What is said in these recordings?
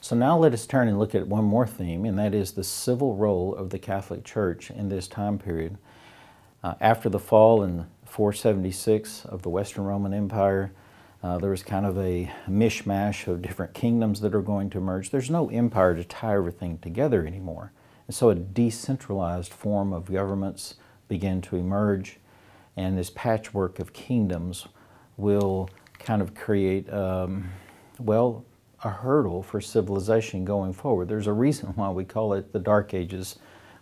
So now let us turn and look at one more theme, and that is the civil role of the Catholic Church in this time period. After the fall in 476 of the Western Roman Empire, there was kind of a mishmash of different kingdoms that are going to emerge. There's no empire to tie everything together anymore. And so a decentralized form of governments began to emerge, and this patchwork of kingdoms will kind of create, well, a hurdle for civilization going forward. There's a reason why we call it the Dark Ages,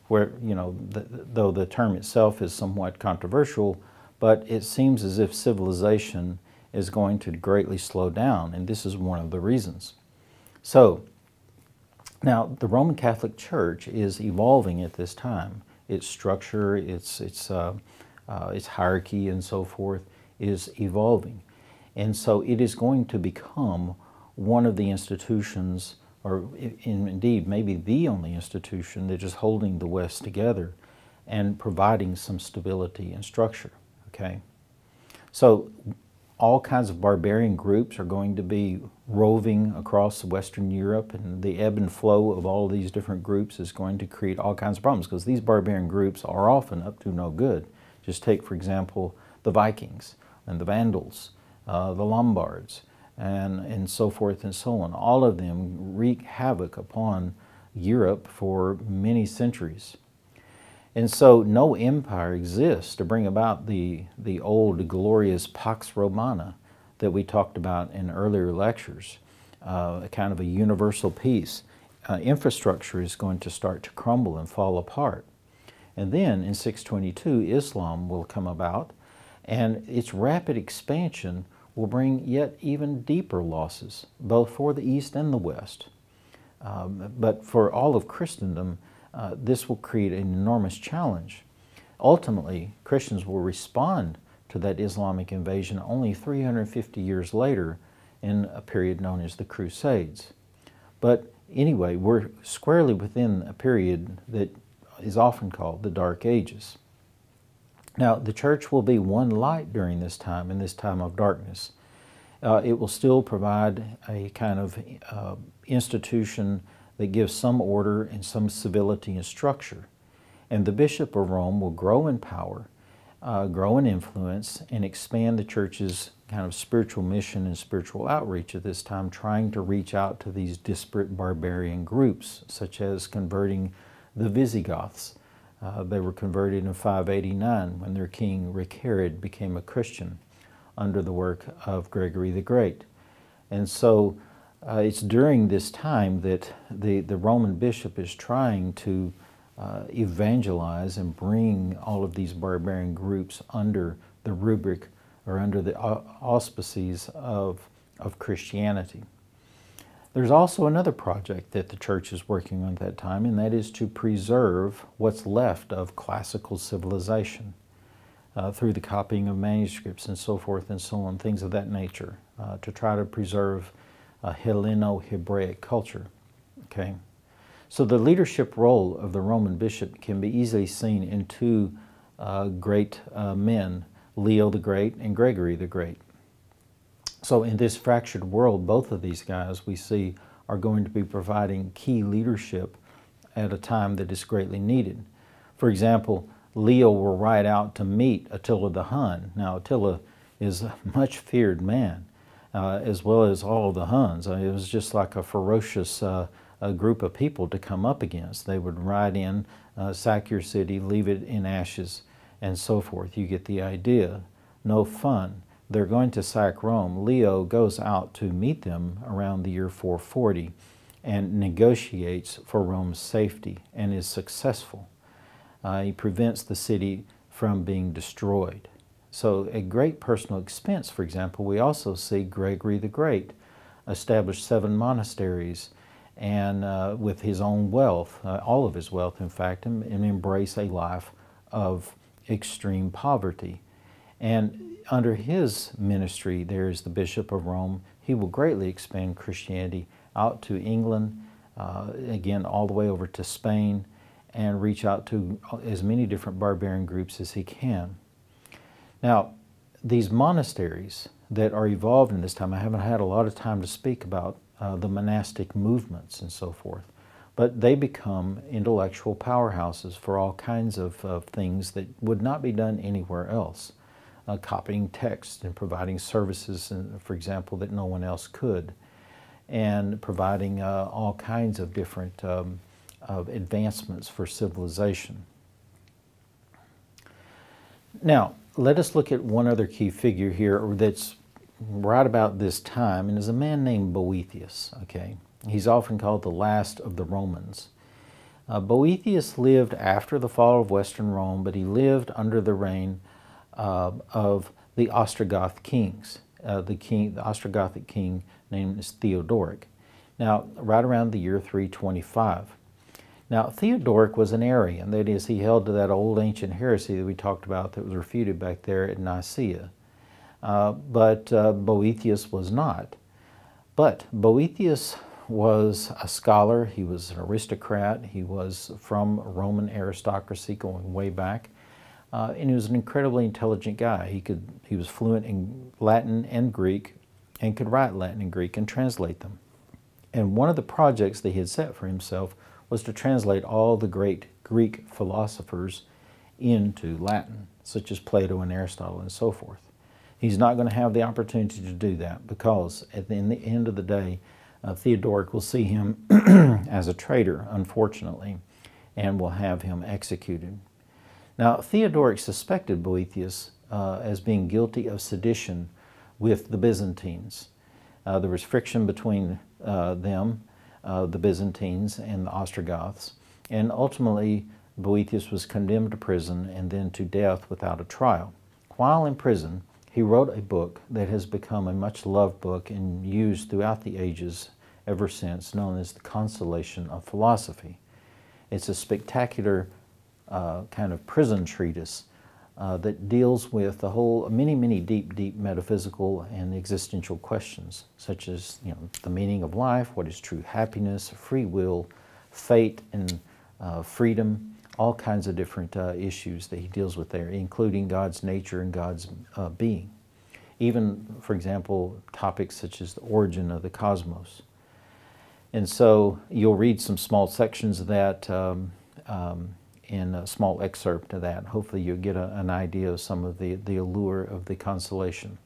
where, you know, though the term itself is somewhat controversial, but it seems as if civilization is going to greatly slow down, and this is one of the reasons. So, now the Roman Catholic Church is evolving at this time. Its structure, its hierarchy and so forth is evolving. And so it is going to become one of the institutions, or indeed maybe the only institution that is holding the West together and providing some stability and structure, okay? So all kinds of barbarian groups are going to be roving across Western Europe, and the ebb and flow of all of these different groups is going to create all kinds of problems, because these barbarian groups are often up to no good. Just take, for example, the Vikings and the Vandals, the Lombards, and so forth and so on. All of them wreak havoc upon Europe for many centuries. And so no empire exists to bring about the old glorious Pax Romana that we talked about in earlier lectures, a kind of a universal peace. Infrastructure is going to start to crumble and fall apart. And then in 622, Islam will come about, and its rapid expansion will bring yet even deeper losses, both for the East and the West. But for all of Christendom, this will create an enormous challenge. Ultimately, Christians will respond to that Islamic invasion only 350 years later in a period known as the Crusades. But anyway, we're squarely within a period that is often called the Dark Ages. Now, the church will be one light during this time, in this time of darkness. It will still provide a kind of institution that gives some order and some civility and structure. And the Bishop of Rome will grow in power, grow in influence, and expand the church's kind of spiritual mission and spiritual outreach at this time, trying to reach out to these disparate barbarian groups, such as converting the Visigoths. They were converted in 589 when their king Ricarid became a Christian under the work of Gregory the Great. And so it's during this time that the Roman bishop is trying to evangelize and bring all of these barbarian groups under the rubric or under the auspices of Christianity. There's also another project that the church is working on at that time, and that is to preserve what's left of classical civilization through the copying of manuscripts and so forth and so on, things of that nature, to try to preserve Helleno-Hebraic culture. Okay? So the leadership role of the Roman bishop can be easily seen in two great men, Leo the Great and Gregory the Great. So in this fractured world, both of these guys we see are going to be providing key leadership at a time that is greatly needed. For example, Leo will ride out to meet Attila the Hun. Now Attila is a much feared man, as well as all of the Huns. It was just like a ferocious a group of people to come up against. They would ride in, sack your city, leave it in ashes, and so forth. You get the idea. No fun. They're going to sack Rome. Leo goes out to meet them around the year 440 and negotiates for Rome's safety and is successful. He prevents the city from being destroyed. So at great personal expense, for example, we also see Gregory the Great establish 7 monasteries and with his own wealth, all of his wealth in fact, and embrace a life of extreme poverty. And under his ministry, there is the Bishop of Rome. He will greatly expand Christianity out to England, again, all the way over to Spain, and reach out to as many different barbarian groups as he can. Now, these monasteries that are evolved in this time, I haven't had a lot of time to speak about the monastic movements and so forth. But they become intellectual powerhouses for all kinds of things that would not be done anywhere else. Copying text and providing services, for example, that no one else could, and providing all kinds of different of advancements for civilization. Now, let us look at one other key figure here that's right about this time, and is a man named Boethius. Okay, he's often called the last of the Romans. Boethius lived after the fall of Western Rome, but he lived under the reign of the Ostrogoth kings. The Ostrogothic king named is Theodoric. Now, right around the year 325. Now, Theodoric was an Arian, that is, he held to that old ancient heresy that we talked about that was refuted back there at Nicaea. But Boethius was not. But Boethius was a scholar, he was an aristocrat, he was from Roman aristocracy going way back, and he was an incredibly intelligent guy. He was fluent in Latin and Greek, and could write Latin and Greek and translate them. And one of the projects that he had set for himself was to translate all the great Greek philosophers into Latin, such as Plato and Aristotle and so forth. He's not going to have the opportunity to do that because at the end of the day, Theodoric will see him as a traitor, unfortunately, and will have him executed. Now, Theodoric suspected Boethius as being guilty of sedition with the Byzantines. There was friction between them, the Byzantines and the Ostrogoths, and ultimately Boethius was condemned to prison and then to death without a trial. While in prison, he wrote a book that has become a much loved book and used throughout the ages ever since, known as The Consolation of Philosophy. It's a spectacular kind of prison treatise that deals with the whole many deep metaphysical and existential questions, such as the meaning of life, what is true happiness, free will, fate, and freedom, all kinds of different issues that he deals with there, including God's nature and God's being. Even, for example, topics such as the origin of the cosmos. And so you'll read some small sections of that in a small excerpt of that. Hopefully you'll get an idea of some of the allure of the consolation.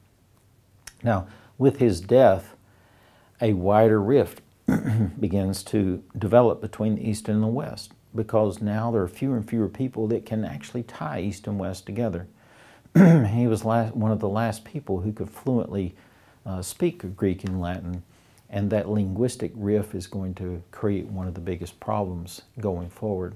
Now, with his death, a wider rift begins to develop between the East and the West, because now there are fewer and fewer people that can actually tie East and West together. He was one of the last people who could fluently speak Greek and Latin, and that linguistic rift is going to create one of the biggest problems going forward.